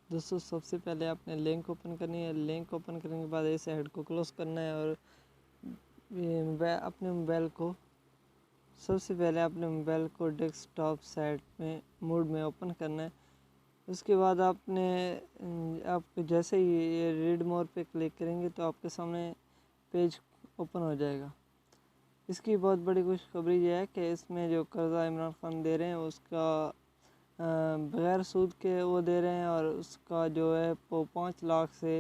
दोस्तों सबसे पहले आपने लिंक ओपन करनी है। लिंक ओपन करने के बाद इस हेड को क्लोज करना है और अपने मोबाइल को डेस्कटॉप सेट में मोड में ओपन करना है। उसके बाद आप जैसे ही ये रीड मोर पे क्लिक करेंगे तो आपके सामने पेज ओपन हो जाएगा। इसकी बहुत बड़ी खुशखबरी ये है कि इसमें जो कर्ज़ा इमरान खान दे रहे हैं उसका बग़ैर सूद के वो दे रहे हैं और उसका जो है वो 5 लाख से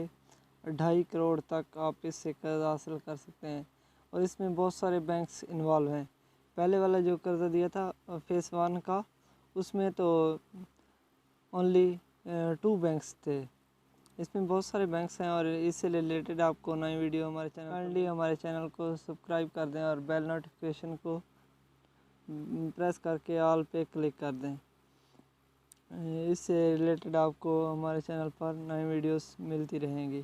2.5 करोड़ तक आप इससे कर्ज़ा हासिल कर सकते हैं। और इसमें बहुत सारे बैंक्स इन्वॉल्व हैं। पहले वाला जो कर्ज़ा दिया था फेस 1 का, उसमें तो ओनली 2 बैंक्स थे। इसमें बहुत सारे बैंक्स हैं और इससे रिलेटेड आपको नई वीडियो हमारे चैनल को सब्सक्राइब कर दें और बेल नोटिफिकेशन को प्रेस करके ऑल पे क्लिक कर दें। इससे रिलेटेड आपको हमारे चैनल पर नई वीडियोस मिलती रहेंगी।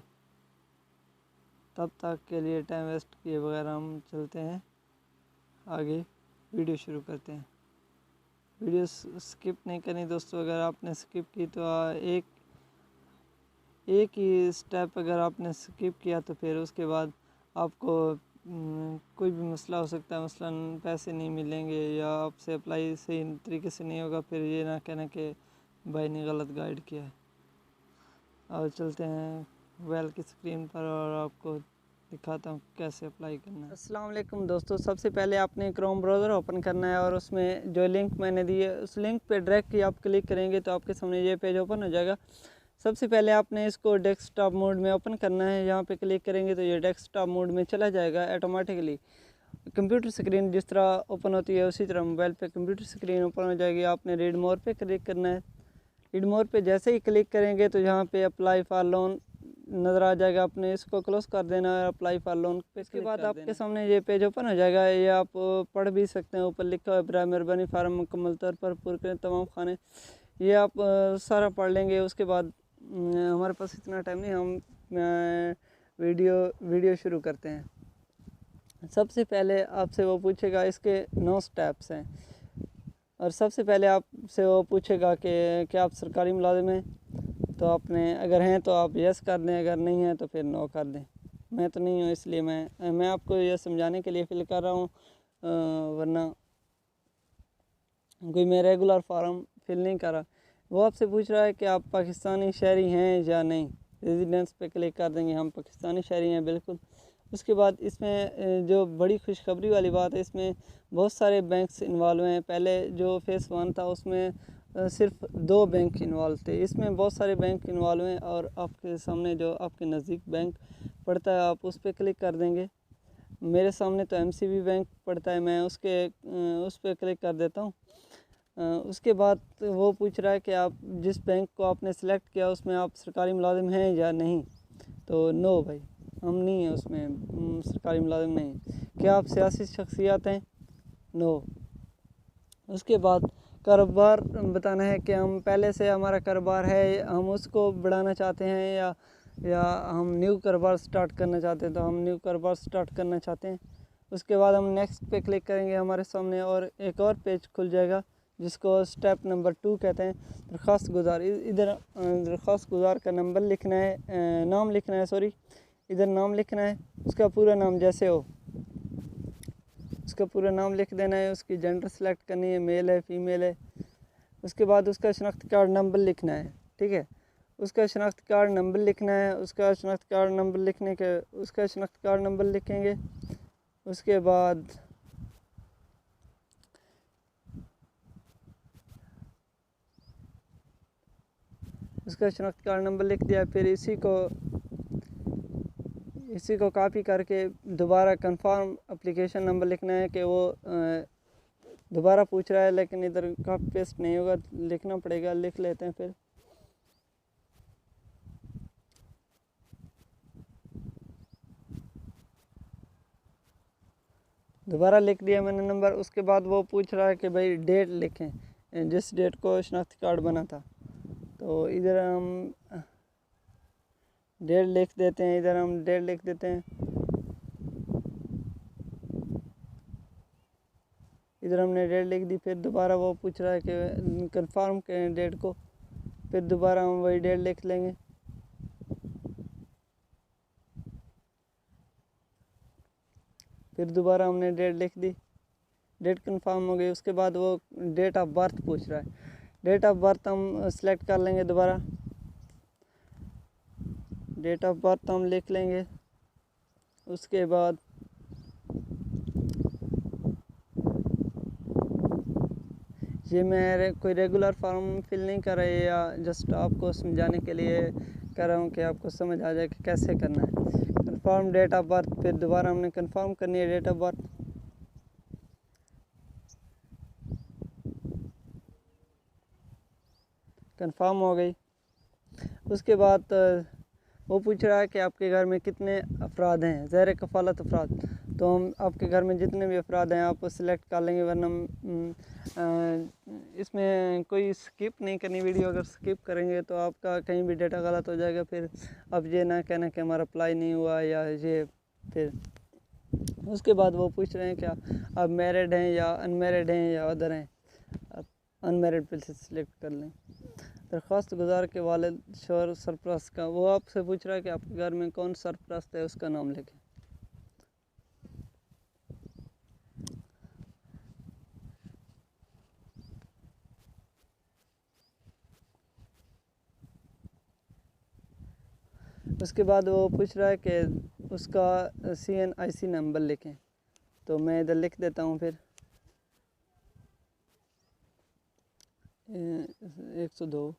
तब तक के लिए टाइम वेस्ट किए बगैर हम चलते हैं आगे, वीडियो शुरू करते हैं। वीडियो स्किप नहीं करनी दोस्तों। अगर आपने स्किप की तो एक ही स्टेप अगर आपने स्किप किया तो फिर उसके बाद आपको कोई भी मसला हो सकता है। मसलन पैसे नहीं मिलेंगे या आपसे अप्लाई सही तरीके से नहीं होगा, फिर ये ना कहना कि भाई ने गलत गाइड किया है। और चलते हैं मोबाइल की स्क्रीन पर और आपको दिखाता हूँ कैसे अप्लाई करना है। अस्सलाम वालेकुम दोस्तों, सबसे पहले आपने क्रोम ब्राउज़र ओपन करना है और उसमें जो लिंक मैंने दी है उस लिंक पे डायरेक्ट ही आप क्लिक करेंगे तो आपके सामने ये पेज ओपन हो जाएगा। सबसे पहले आपने इसको डेस्कटॉप मोड में ओपन करना है। यहाँ पे क्लिक करेंगे तो ये डेस्कटॉप मोड में चला जाएगा ऑटोमेटिकली। कंप्यूटर स्क्रीन जिस तरह ओपन होती है उसी तरह मोबाइल पे कंप्यूटर स्क्रीन ओपन हो जाएगी। आपने रीड मोर पे क्लिक करना है। रीड मोर पे जैसे ही क्लिक करेंगे तो यहाँ पे अप्लाई फॉर लोन नज़र आ जाएगा। आपने इसको क्लोज कर देना है अप्लाई फॉर लोन पे। इसके बाद आपके सामने ये पेज ओपन हो जाएगा। ये आप पढ़ भी सकते हैं। ऊपर लिखा है बराए मेहरबानी फार्म मुकम्मल तौर पर पूरे करें तमाम खाने। ये आप सारा पढ़ लेंगे। उसके बाद हमारे पास इतना टाइम नहीं, हम वीडियो शुरू करते हैं। सबसे पहले आपसे वो पूछेगा, इसके 9 स्टेप्स हैं और सबसे पहले आपसे वो पूछेगा कि क्या आप सरकारी मुलाजिम हैं। तो आपने अगर हैं तो आप यस कर दें, अगर नहीं है तो फिर नो कर दें। मैं तो नहीं हूँ इसलिए मैं आपको ये समझाने के लिए फिल कर रहा हूँ, वरना कोई मैं रेगुलर फॉर्म फिल नहीं कर रहा। वो आपसे पूछ रहा है कि आप पाकिस्तानी शहरी हैं या नहीं। रेजिडेंस पे क्लिक कर देंगे, हम पाकिस्तानी शहरी हैं बिल्कुल। उसके बाद इसमें जो बड़ी खुशखबरी वाली बात है, इसमें बहुत सारे बैंक्स इन्वॉल्व हैं। पहले जो फेस 1 था उसमें सिर्फ 2 बैंक इन्वॉल्व थे। इसमें बहुत सारे बैंक इन्वॉल्व हैं और आपके सामने जो आपके नज़दीक बैंक पड़ता है आप उस पर क्लिक कर देंगे। मेरे सामने तो MCB बैंक पड़ता है, मैं उस पर क्लिक कर देता हूँ। उसके बाद वो पूछ रहा है कि आप जिस बैंक को आपने सेलेक्ट किया उसमें आप सरकारी मुलाजिम हैं या नहीं। तो नो भाई, हम नहीं हैं उसमें, सरकारी मुलाजिम नहीं। क्या आप सियासी शख्सियत हैं? नो। उसके बाद कारोबार बताना है कि हम पहले से हमारा कारोबार है, हम उसको बढ़ाना चाहते हैं या हम न्यू कारोबार स्टार्ट करना चाहते हैं। तो हम न्यू कारोबार स्टार्ट करना चाहते हैं। उसके बाद हम नेक्स्ट पे क्लिक करेंगे, हमारे सामने और एक और पेज खुल जाएगा जिसको स्टेप नंबर 2 कहते हैं, दरख्वास्त गुजार। इधर दरख्वास्त गुजार का नंबर लिखना है, नाम लिखना है, सॉरी, इधर नाम लिखना है। उसका पूरा नाम जैसे हो उसका पूरा नाम लिख देना है। उसकी जेंडर सेलेक्ट करनी है, मेल है फीमेल है। उसके बाद उसका शनाख्ती कार्ड नंबर लिखना है, ठीक है। उसका शनाख्ती कार्ड नंबर लिखना है। उसका शनाख्ती कार्ड नंबर लिखेंगे। उसके बाद उसका शनाख्ती कार्ड नंबर लिख दिया। फिर इसी को कॉपी करके दोबारा कंफर्म एप्लीकेशन नंबर लिखना है कि वो दोबारा पूछ रहा है, लेकिन इधर कॉपी पेस्ट नहीं होगा, लिखना पड़ेगा। लिख लेते हैं फिर। दोबारा लिख दिया मैंने नंबर। उसके बाद वो पूछ रहा है कि भाई डेट लिखें, जिस डेट को शनाख्ती कार्ड बना था। तो इधर हम डेट लिख देते हैं। इधर हमने डेट लिख दी। फिर दोबारा वो पूछ रहा है कि कंफर्म करें डेट को। फिर दोबारा हम वही डेट लिख लेंगे। फिर दोबारा हमने डेट लिख दी, डेट कंफर्म हो गई। उसके बाद वो डेट ऑफ बर्थ पूछ रहा है। डेट ऑफ बर्थ हम सेलेक्ट कर लेंगे, दोबारा डेट ऑफ बर्थ हम लिख लेंगे। उसके बाद ये मैं कोई रेगुलर फॉर्म फिल नहीं कर रही, या जस्ट आपको समझाने के लिए कर रहा हूँ कि आपको समझ आ जाए कि कैसे करना है। कंफर्म डेट ऑफ बर्थ, फिर दोबारा हमने कंफर्म करनी है डेट ऑफ बर्थ। कंफर्म हो गई। उसके बाद वो पूछ रहा है कि आपके घर में कितने अफराद हैं, ज़ैर कफ़ालत अफराद। तो हम आपके घर में जितने भी अफराद हैं आप सिलेक्ट कर लेंगे, वरना इसमें कोई स्किप नहीं करनी वीडियो। अगर स्किप करेंगे तो आपका कहीं भी डेटा गलत हो जाएगा, फिर अब ये ना कहना कि हमारा अप्लाई नहीं हुआ या ये। फिर उसके बाद वो पूछ रहे हैं क्या आप मैरिड हैं या अनमैरिड हैं या अदर हैं। आप अनमैरिड पे से सिलेक्ट कर लें। दरख्वास्त गुजार के वालिद शोहर सरपरस्त का, वो आपसे पूछ रहा है कि आपके घर में कौन सरपरस्त है, उसका नाम लिखें। उसके बाद वो पूछ रहा है कि उसका CNIC नंबर लिखें। तो मैं इधर लिख देता हूँ। फिर 102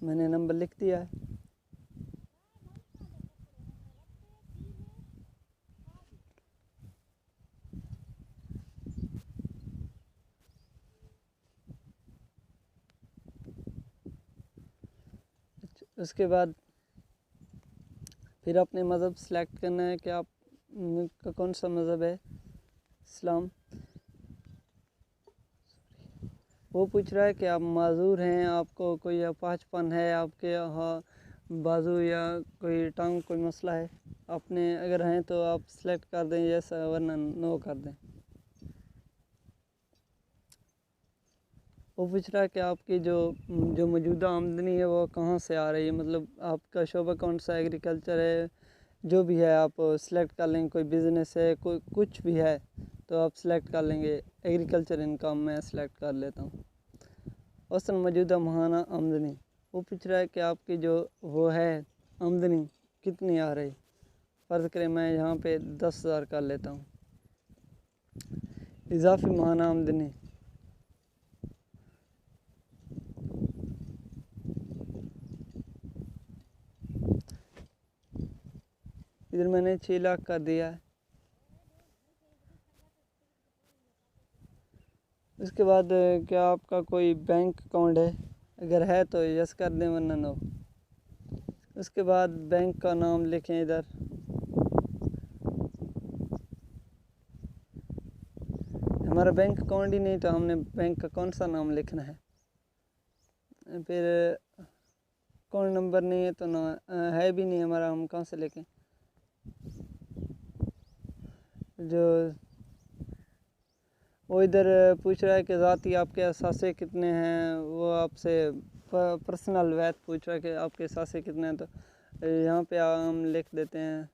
मैंने नंबर लिख दिया है। उसके बाद फिर अपने मज़हब सेलेक्ट करना है कि आप का कौन सा मज़हब है, इस्लाम। वो पूछ रहा है कि आप माजूर हैं, आपको कोई अपाहजपन है आपके यहाँ बाजू या कोई टांग कोई मसला है। आपने अगर हैं तो आप सेलेक्ट कर दें यस, वरना नो कर दें। वो पूछ रहा है कि आपकी जो मौजूदा आमदनी है वो कहाँ से आ रही है, मतलब आपका शोबा कौन सा, एग्रीकल्चर है, जो भी है आप सेलेक्ट कर लेंगे। कोई बिज़नेस है, कोई कुछ भी है तो आप सेलेक्ट कर लेंगे। एग्रीकल्चर इनकम मैं सेलेक्ट कर लेता हूँ। औसतन मौजूदा माहाना आमदनी, वो पूछ रहा है कि आपकी जो वो है आमदनी कितनी आ रही। फ़र्ज़ करें मैं यहाँ पे 10,000 कर लेता हूँ। इजाफी माहाना आमदनी, इधर मैंने 6 लाख कर दिया है। उसके बाद क्या आपका कोई बैंक अकाउंट है, अगर है तो यस कर दें, वरना नो। उसके बाद बैंक का नाम लिखें इधर। हमारा बैंक अकाउंट ही नहीं तो हमने बैंक का कौन सा नाम लिखना है। फिर अकाउंट नंबर नहीं है तो ना है भी नहीं हमारा, हम कहाँ से लिखें। जो वो इधर पूछ रहा है कि ज़ाती आपके असासे कितने हैं, वो आपसे पर्सनल वैत पूछ रहा है कि आपके असासे कितने हैं। तो यहाँ पे हम लिख देते हैं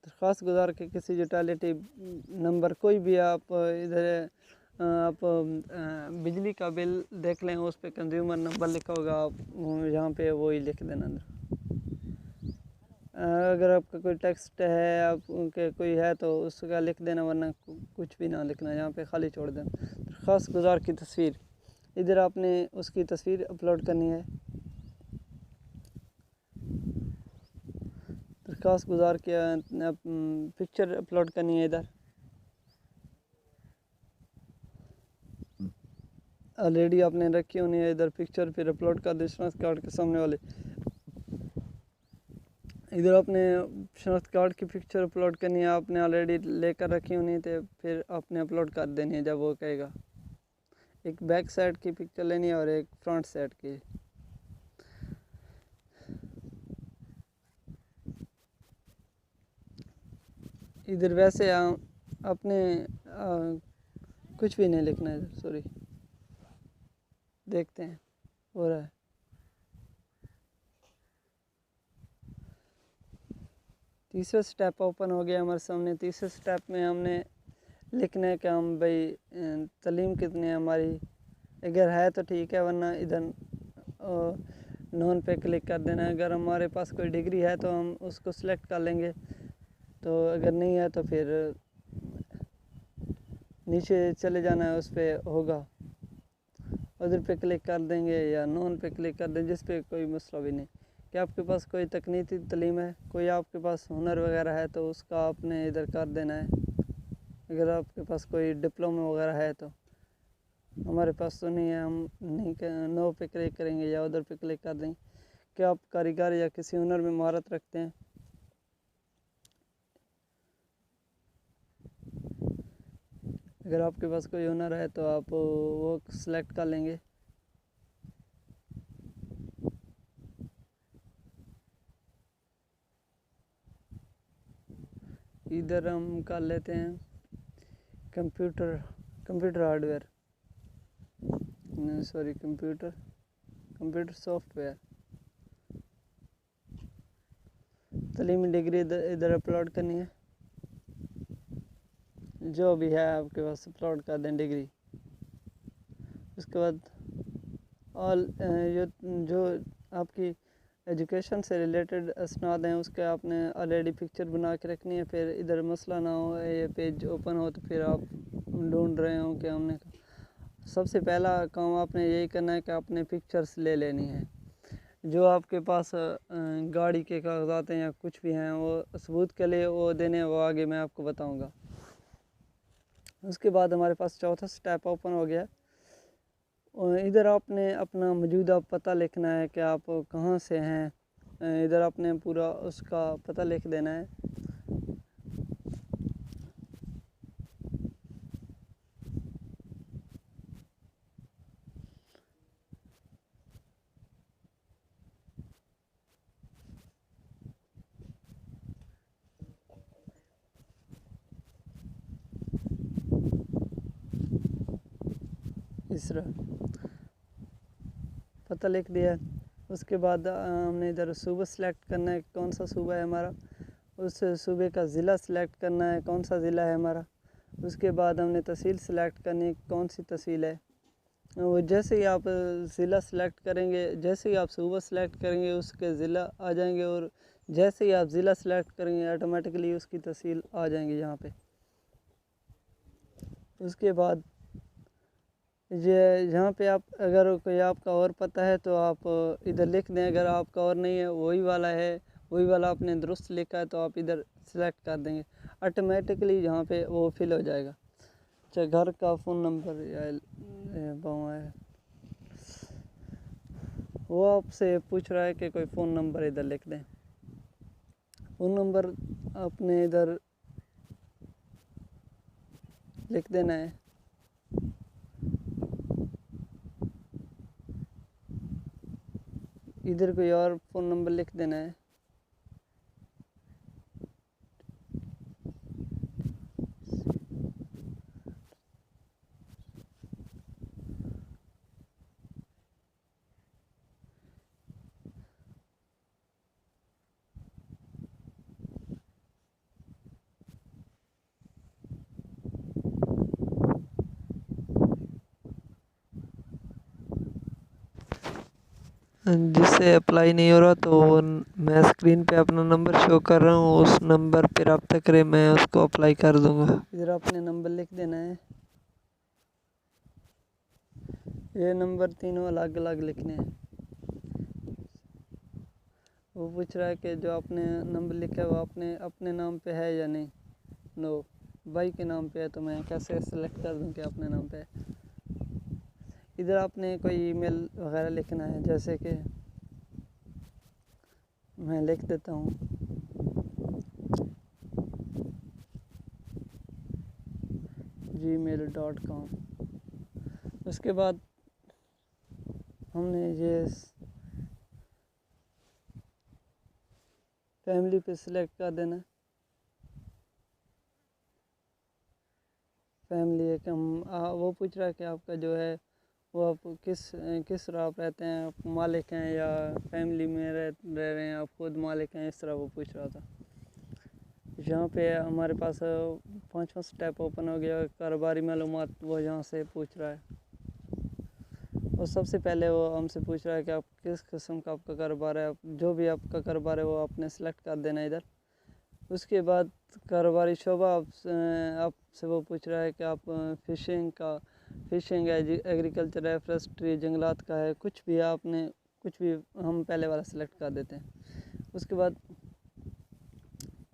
दरख्वास्त गुजार के किसी यूटिलिटी नंबर कोई भी आप इधर आप बिजली का बिल देख लें, उस पर कंज्यूमर नंबर लिखा होगा, आप यहाँ पे वो ही लिख देना अंदर। अगर आपका कोई टेक्स्ट है आपके कोई है तो उसका लिख देना, वरना कुछ भी ना लिखना, यहाँ पे खाली छोड़ देना। दरख्वास्त गुजार की तस्वीर, इधर आपने उसकी तस्वीर अपलोड करनी है। दरख्वास्त गुजार के पिक्चर अपलोड करनी है। इधर ऑलरेडी आपने रखी होनी है इधर पिक्चर, फिर अपलोड कर दे शनाख्त कार्ड के सामने वाले। इधर आपने शनाख्त कार्ड की पिक्चर अपलोड करनी है, आपने ऑलरेडी लेकर रखी होनी तो फिर आपने अपलोड कर देनी है जब वो कहेगा। एक बैक साइड की पिक्चर लेनी है और एक फ्रंट साइड की। इधर वैसे अपने कुछ भी नहीं लिखना है इधर, सॉरी, देखते हैं हो रहा है। तीसरा स्टेप ओपन हो गया हमारे सामने। तीसरे स्टेप में हमने लिखना है कि हम भाई तालीम कितनी है हमारी, अगर है तो ठीक है, वरना इधर नॉन पे क्लिक कर देना है। अगर हमारे पास कोई डिग्री है तो हम उसको सिलेक्ट कर लेंगे, तो अगर नहीं है तो फिर नीचे चले जाना है, उस पर होगा, उधर पे क्लिक कर देंगे या नॉन पे क्लिक कर देंगे, जिस पे कोई मसला भी नहीं। कि आपके पास कोई तकनीकी तालीम है, कोई आपके पास हुनर वगैरह है तो उसका आपने इधर कर देना है। अगर आपके पास कोई डिप्लोमा वगैरह है तो, हमारे पास तो नहीं है, हम नहीं नो पे क्लिक करेंगे या उधर पे क्लिक कर देंगे। कि आप कारीगर या किसी हुनर में महारत रखते हैं। अगर आपके पास कोई हुनर है तो आप वो सिलेक्ट कर लेंगे। इधर हम कर लेते हैं computer hardware, sorry computer software. तालीमी डिग्री इधर अपलोड करनी है, जो भी है आपके पास अपलोड कर दें डिग्री। उसके बाद ऑल जो आपकी एजुकेशन से रिलेटेड असनाद हैं उसके आपने ऑलरेडी पिक्चर बना के रखनी है। फिर इधर मसला ना हो, ये पेज ओपन हो तो फिर आप ढूंढ रहे हो कि हमने, सबसे पहला काम आपने यही करना है कि आपने पिक्चर्स ले लेनी है। जो आपके पास गाड़ी के कागजात हैं या कुछ भी हैं, वो सबूत के लिए वो देने, वो आगे मैं आपको बताऊंगा। उसके बाद हमारे पास चौथा स्टेप ओपन हो गया। इधर आपने अपना मौजूदा पता लिखना है कि आप कहाँ से हैं। इधर आपने पूरा उसका पता लिख देना है। इसरा पता लिख दिया। उसके बाद हमने इधर सूबा सेलेक्ट करना है, कौन सा सूबा है हमारा। उस सूबे का ज़िला सेलेक्ट करना है, कौन सा ज़िला है हमारा। उसके बाद हमने तहसील सेलेक्ट करनी है, कौन सी तहसील है। वो जैसे ही आप ज़िला सेलेक्ट करेंगे, जैसे ही आप सूबा सेलेक्ट करेंगे उसके ज़िला आ जाएंगे, और जैसे ही आप ज़िला सेलेक्ट करेंगे ऑटोमेटिकली उसकी तहसील आ जाएंगी यहाँ पे। उसके बाद ये यहाँ पे आप अगर कोई आपका और पता है तो आप इधर लिख दें। अगर आपका और नहीं है, वही वाला है, वही वाला आपने दुरुस्त लिखा है, तो आप इधर सेलेक्ट कर देंगे, ऑटोमेटिकली यहाँ पे वो फिल हो जाएगा। चाहे घर का फ़ोन नंबर या बावा है, वो आपसे पूछ रहा है कि कोई फ़ोन नंबर इधर लिख दें। फ़ोन नंबर आपने इधर लिख देना है। इधर कोई और फ़ोन नंबर लिख देना है। जिससे अप्लाई नहीं हो रहा तो मैं स्क्रीन पे अपना नंबर शो कर रहा हूँ, उस नंबर पर रब्ता करें, मैं उसको अप्लाई कर दूँगा। इधर आपने नंबर लिख देना है। ये नंबर तीनों अलग अलग लिखने हैं। वो पूछ रहा है कि जो आपने नंबर लिखा है वो अपने नाम पे है या नहीं। नो, भाई के नाम पे है, तो मैं कैसे सेलेक्ट कर दूँ कि अपने नाम पे है। इधर आपने कोई ईमेल वगैरह लिखना है, जैसे कि मैं लिख देता हूँ gmail.com। उसके बाद हमने ये फैमिली पे सिलेक्ट कर देना। फैमिली है कि वो पूछ रहा है कि आपका जो है वो आप किस तरह आप रहते हैं, आप मालिक हैं या फैमिली में रह रहे हैं, आप खुद मालिक हैं, इस तरह वो पूछ रहा था। यहाँ पे हमारे पास 5वां स्टेप ओपन हो गया, कारोबारी मालूमात वो यहाँ से पूछ रहा है। और सबसे पहले वो हमसे पूछ रहा है कि आप किस किस्म का आपका कारोबार है, जो भी आपका कारोबार है वो आपने सेलेक्ट कर देना इधर। उसके बाद कारोबारी शोबा आपसे वो पूछ रहा है कि आप फिशिंग है, एग्रीकल्चर है, फॉरेस्ट्री, जंगलात का है, कुछ भी आपने कुछ भी हम पहले वाला सेलेक्ट कर देते हैं। उसके बाद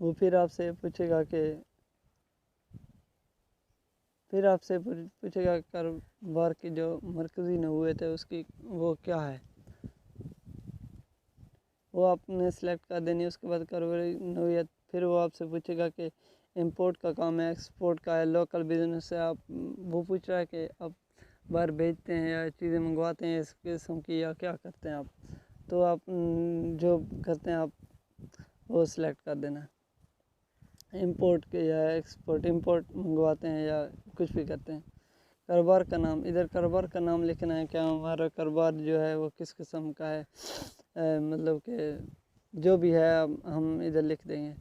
वो फिर आपसे पूछेगा कारोबार के जो मरकज़ी नवूयत थे उसकी वो क्या है, वो आपने सेलेक्ट कर देनी है। उसके बाद कारोबारी नवूयत फिर वो आपसे पूछेगा कि इंपोर्ट का काम है, एक्सपोर्ट का है, लोकल बिजनेस है। आप वो पूछ रहा है कि आप बाहर भेजते हैं या चीज़ें मंगवाते हैं इस किस्म की, या क्या करते हैं आप। तो आप जो करते हैं आप वो सिलेक्ट कर देना, इंपोर्ट के या एक्सपोर्ट, इंपोर्ट मंगवाते हैं या कुछ भी करते हैं। कारोबार का नाम, इधर कारोबार का नाम लिखना है क्या हमारा कारोबार जो है वो किस किस्म का है, मतलब कि जो भी है हम इधर लिख देंगे।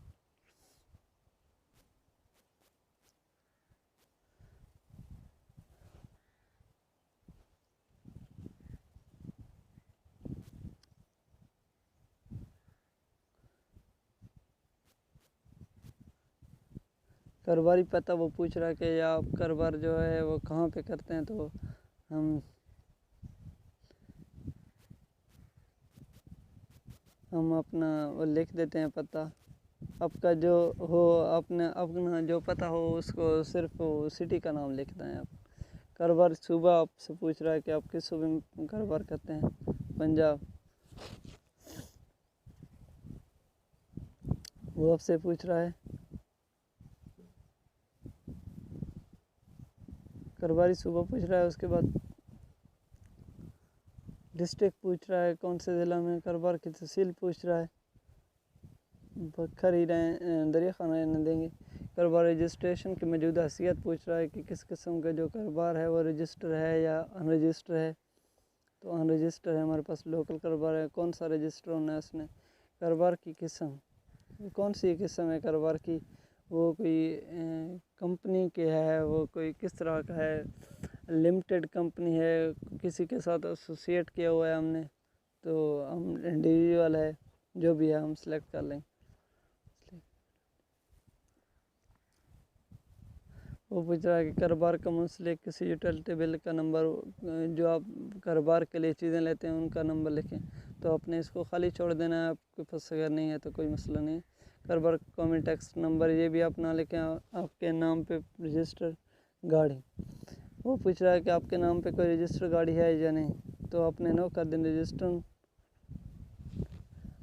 कारोबारी पता वो पूछ रहा है कि आप कारोबार जो है वो कहाँ पे करते हैं, तो हम अपना वो लिख देते हैं पता। आपका जो हो अपना जो पता हो उसको सिर्फ वो सिटी का नाम लिखना है आप। कारोबार सूबा आपसे पूछ रहा है कि आप किस सूबे में कारोबार करते हैं, पंजाब। वो आपसे पूछ रहा है कारोबारी सूबा पूछ रहा है। उसके बाद डिस्ट्रिक्ट पूछ रहा है, कौन से ज़िला में, कारोबार की तहसील पूछ रहा है, बखर ही रहें दरिया खाना रहने देंगे। कारोबार रजिस्ट्रेशन की मौजूदा हैसियत पूछ रहा है कि किस किस्म का जो कारोबार है वो रजिस्टर है या अनरजिस्टर है। तो अनरजिस्टर है हमारे पास, लोकल कारोबार है, कौन सा रजिस्टर होना है उसने। कारोबार की किस्म, कौन सी किस्म है कारोबार की, वो कोई कंपनी के है, वो कोई किस तरह का है, लिमिटेड कंपनी है, किसी के साथ एसोसिएट किया हुआ है हमने, तो हम इंडिविजुअल है, जो भी है हम सेलेक्ट कर लेंगे। वो पूछ रहा है कि कारोबार का मुंसलिक किसी यूटिलिटी बिल का नंबर, जो आप कारोबार के लिए चीज़ें लेते हैं उनका नंबर लिखें। तो आपने इसको खाली छोड़ देना है, आपके पास अगर नहीं है तो कोई मसला नहीं है। कारोबार कॉमन टैक्स नंबर ये भी आप ना लिखें, आपके नाम पे रजिस्टर गाड़ी। वो पूछ रहा है कि आपके नाम पे कोई रजिस्टर गाड़ी है या नहीं, तो आपने नो कर दें रजिस्टर।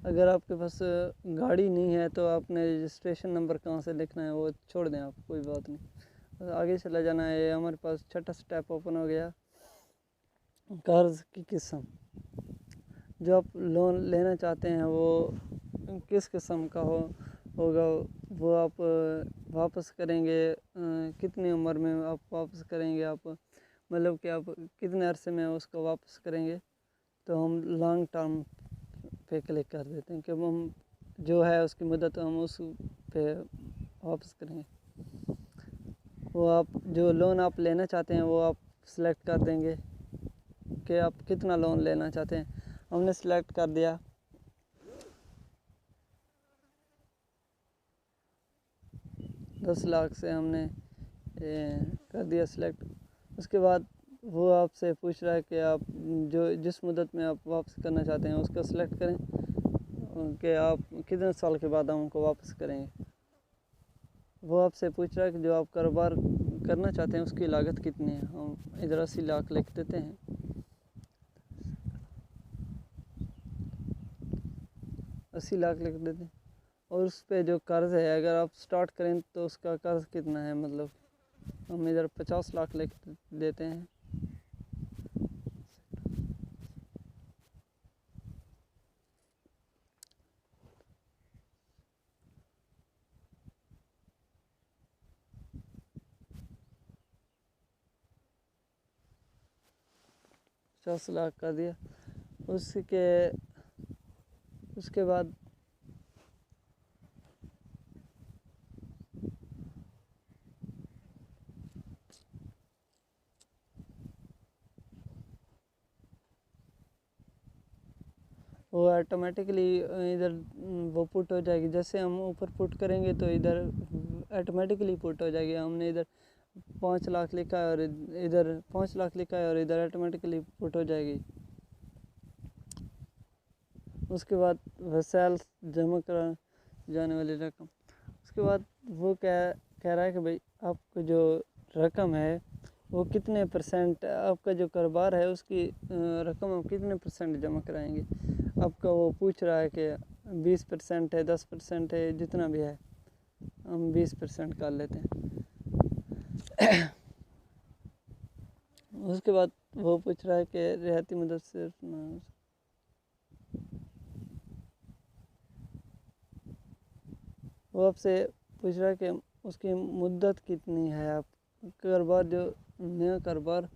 अगर आपके पास गाड़ी नहीं है तो आपने रजिस्ट्रेशन नंबर कहाँ से लिखना है वो छोड़ दें आप, कोई बात नहीं, आगे चला जाना है। हमारे पास छठा स्टेप ओपन हो गया, कर्ज़ की किस्म। जो आप लोन लेना चाहते हैं वो किस किस्म का होगा, वो आप वापस करेंगे कितनी उम्र में आप वापस करेंगे, आप मतलब कि आप कितने अरसे में उसको वापस करेंगे। तो हम लॉन्ग टर्म पे क्लिक कर देते हैं कि हम जो है उसकी मुद्दत हम उस पे वापस करेंगे। वो आप जो लोन आप लेना चाहते हैं वो आप सेलेक्ट कर देंगे कि आप कितना लोन लेना चाहते हैं। हमने सेलेक्ट कर दिया 10 लाख से, हमने कर दिया सिलेक्ट। उसके बाद वो आपसे पूछ रहा है कि आप जो जिस मुद्दत में आप वापस करना चाहते हैं उसका सिलेक्ट करें कि आप कितने साल के बाद हम उनको वापस करेंगे। वो आपसे पूछ रहा है कि जो आप कारोबार करना चाहते हैं उसकी लागत कितनी है। हम इधर 80 लाख लिख देते हैं। 80 लाख लिख देते हैं। और उस पर जो कर्ज़ है अगर आप स्टार्ट करें तो उसका कर्ज़ कितना है, मतलब हम इधर 50 लाख लिख देते हैं। 50 लाख कर दिया। उसके बाद वो ऑटोमेटिकली इधर वो पुट हो जाएगी। जैसे हम ऊपर पुट करेंगे तो इधर ऑटोमेटिकली पुट हो जाएगी। हमने इधर 5 लाख लिखा है और इधर 5 लाख लिखा है और इधर ऑटोमेटिकली पुट हो जाएगी। उसके बाद वसैल जमा करा जाने वाली रकम। उसके बाद वो कह रहा है कि भाई आपको जो रकम है वो कितने परसेंट, आपका जो कारोबार है उसकी रकम हम कितने परसेंट जमा कराएंगे। आपका वो पूछ रहा है कि 20% है, 10% है, जितना भी है हम 20% कर लेते हैं। उसके बाद वो पूछ रहा है कि रियायती मुद्दत सिर्फ वो आपसे पूछ रहा है कि उसकी मुद्दत कितनी है। आप कारोबार जो नया कारोबार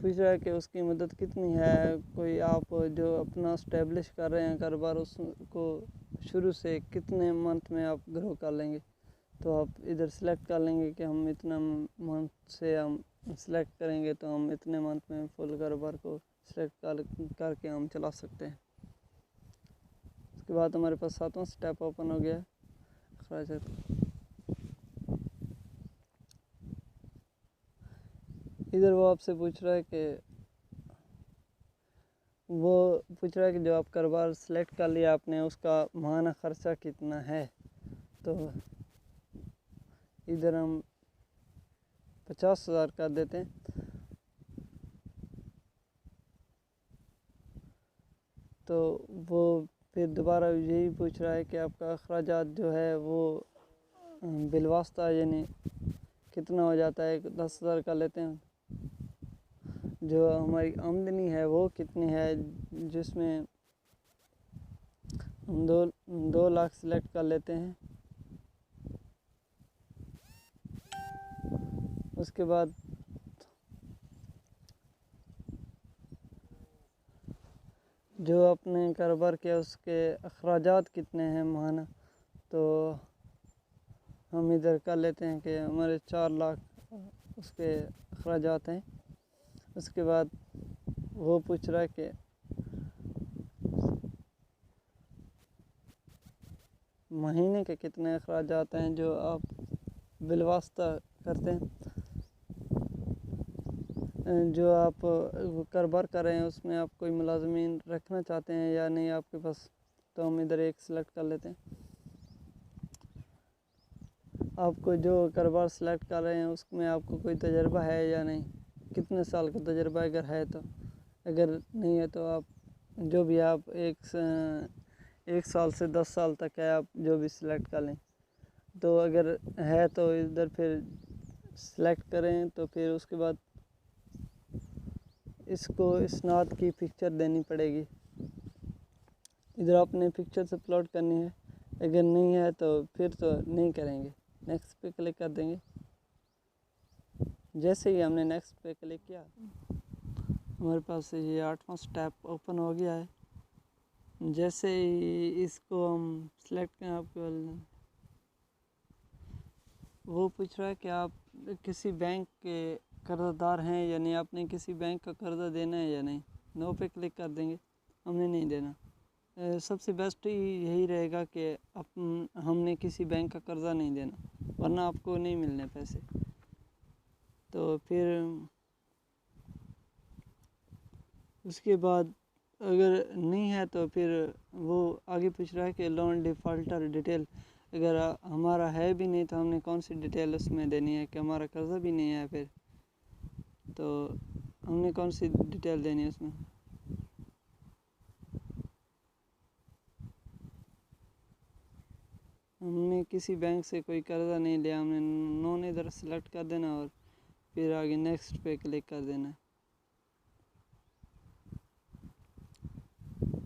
पूछ रहा है कि उसकी मुद्दत कितनी है। कोई आप जो अपना इस्टेब्लिश कर रहे हैं कारोबार उसको शुरू से कितने मंथ में आप ग्रो कर लेंगे। तो आप इधर सेलेक्ट कर लेंगे कि हम इतना मंथ से हम सेलेक्ट करेंगे तो हम इतने मंथ में फुल कारोबार को सेलेक्ट करके हम चला सकते हैं। उसके बाद हमारे पास 7वां स्टेप ओपन हो गया अखराजात। इधर वो आपसे पूछ रहा है कि जो आप कारोबार सेलेक्ट कर लिया आपने उसका माहाना ख़र्चा कितना है। तो इधर हम 50,000 कर देते हैं। तो वो फिर दोबारा यही पूछ रहा है कि आपका अखराजात जो है वो बिलवास्ता यानी कितना हो जाता है। 10,000 कर लेते हैं। जो हमारी आमदनी है वो कितनी है, जिसमें हम 2 लाख सेलेक्ट कर लेते हैं। उसके बाद जो आपने कारोबार किया उसके अखराजात कितने हैं माहाना, तो हम इधर कर लेते हैं कि हमारे 4 लाख उसके अखराजात हैं। उसके बाद वो पूछ रहा है कि महीने के कितने अखराजात हैं जो आप बिलवास्ता करते हैं। जो आप कारोबार कर रहे हैं उसमें आप कोई मुलाजमीन रखना चाहते हैं या नहीं आपके पास, तो हम इधर एक सेलेक्ट कर लेते हैं। आपको जो कारोबार सेलेक्ट कर रहे हैं उसमें आपको कोई तजर्बा है या नहीं, कितने साल का तजर्बा अगर है तो, अगर नहीं है तो आप जो भी आप 1 साल से 10 साल तक है आप जो भी सिलेक्ट कर लें। तो अगर है तो इधर फिर सेलेक्ट करें। तो फिर उसके बाद इसको इसनाद की पिक्चर देनी पड़ेगी। इधर आपने पिक्चर से अपलोड करनी है। अगर नहीं है तो फिर तो नहीं करेंगे, नेक्स्ट पे क्लिक कर देंगे। जैसे ही हमने नेक्स्ट पे क्लिक किया हमारे पास ये 8वां स्टेप ओपन हो गया है। जैसे ही इसको हम सेलेक्ट करें आपको वो पूछ रहा है कि आप किसी बैंक के कर्जदार हैं या नहीं, आपने किसी बैंक का कर्जा देना है या नहीं। नो पे क्लिक कर देंगे, हमने नहीं देना। सबसे बेस्ट यही रहेगा कि हमने किसी बैंक का कर्जा नहीं देना, वरना आपको नहीं मिलने पैसे। तो फिर उसके बाद अगर नहीं है तो फिर वो आगे पूछ रहा है कि लोन डिफ़ॉल्टर डिटेल। अगर हमारा है भी नहीं तो हमने कौन सी डिटेल उसमें देनी है कि हमारा कर्जा भी नहीं है, फिर तो हमने कौन सी डिटेल देनी है उसमें। हमने किसी बैंक से कोई कर्जा नहीं लिया, हमने नॉन इधर सेलेक्ट कर देना और फिर आगे नेक्स्ट पे क्लिक कर देना।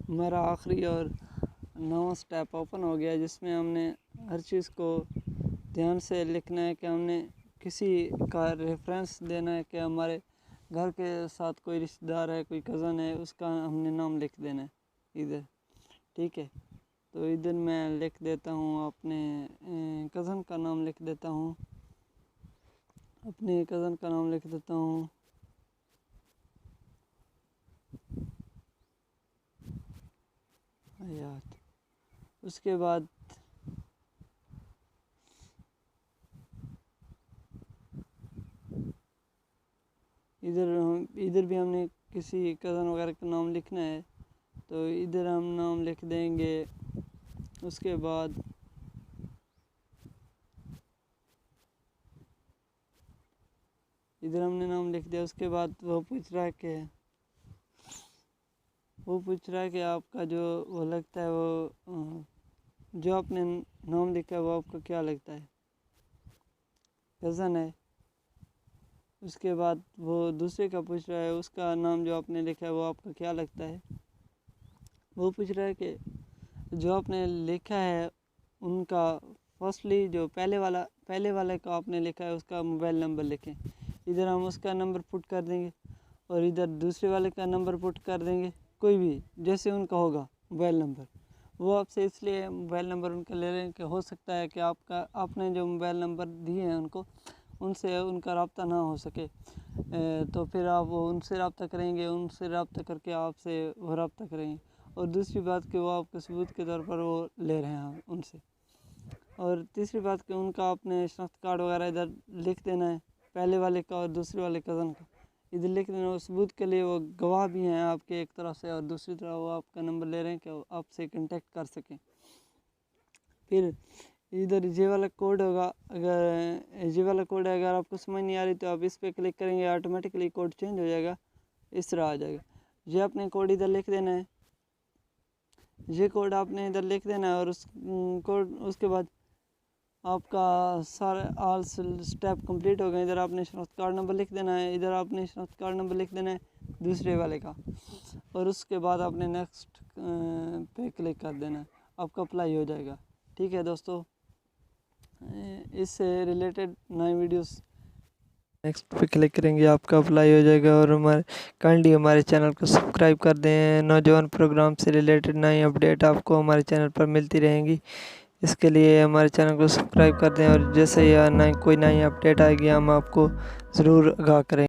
हमारा आखिरी और 9वां स्टेप ओपन हो गया जिसमें हमने हर चीज़ को ध्यान से लिखना है कि हमने किसी का रेफरेंस देना है कि हमारे घर के साथ कोई रिश्तेदार है, कोई कज़न है, उसका हमने नाम लिख देना है इधर। ठीक है, तो इधर मैं लिख देता हूँ अपने कज़न का नाम लिख देता हूँ, अपने कज़न का नाम लिख देता हूँ हयात। उसके बाद इधर भी हमने किसी कज़न वगैरह का नाम लिखना है, तो इधर हम नाम लिख देंगे। उसके बाद इधर हमने नाम लिख दिया। उसके बाद वो पूछ रहा है कि आपका जो वो लगता है, वो जो आपने नाम लिखा है वो आपको क्या लगता है, कज़न है। उसके बाद वो दूसरे का पूछ रहा है, उसका नाम जो आपने लिखा है वो आपको क्या लगता है। वो पूछ रहा है कि जो आपने लिखा है उनका फर्स्टली जो पहले वाले का आपने लिखा है उसका मोबाइल नंबर लिखें। इधर हम उसका नंबर पुट कर देंगे और इधर दूसरे वाले का नंबर पुट कर देंगे, कोई भी जैसे उनका होगा मोबाइल नंबर। वो आपसे इसलिए मोबाइल नंबर उनका ले रहे हैं कि हो सकता है कि आपने जो मोबाइल नंबर दिए हैं उनको, उनसे उनका रब्ता ना हो सके, तो फिर आप वो उनसे रब्ता करेंगे, उनसे रब्ता करके आपसे वो रब्ता करेंगे। और दूसरी बात कि वो आपके सबूत के तौर पर वो ले रहे हैं उनसे। और तीसरी बात कि उनका अपने शनाख्त कार्ड वगैरह इधर लिख देना है, पहले वाले का और दूसरे वाले कज़न का इधर लिख देना। वो सबूत के लिए वो गवाह भी हैं आपके एक तरफ से, और दूसरी तरफ वो आपका नंबर ले रहे हैं कि आपसे कांटेक्ट कर सकें। फिर इधर ये वाला कोड होगा, अगर ये वाला कोड है, अगर आपको समझ नहीं आ रही तो आप इस पर क्लिक करेंगे, ऑटोमेटिकली कोड चेंज हो जाएगा, इस तरह आ जाएगा। ये आपने कोड इधर लिख देना है, ये कोड आपने इधर लिख देना है। और उस कोड उसके बाद आपका सारा ऑल स्टेप कंप्लीट हो गए। इधर आपने शनाख्त कार्ड नंबर लिख देना है, इधर आपने शनाख्त कार्ड नंबर लिख देना है दूसरे वाले का, और उसके बाद आपने नेक्स्ट पे क्लिक कर देना है, आपका अप्लाई हो जाएगा। ठीक है दोस्तों, इससे रिलेटेड नए वीडियोस नेक्स्ट पे क्लिक करेंगे, आपका अप्लाई हो जाएगा। और काइंडली हमारे चैनल को सब्सक्राइब कर दें। नौजवान प्रोग्राम से रिलेटेड नई अपडेट आपको हमारे चैनल पर मिलती रहेंगी, इसके लिए हमारे चैनल को सब्सक्राइब कर दें। और जैसे ही कोई नई अपडेट आएगी हम आपको ज़रूर आगाह करेंगे।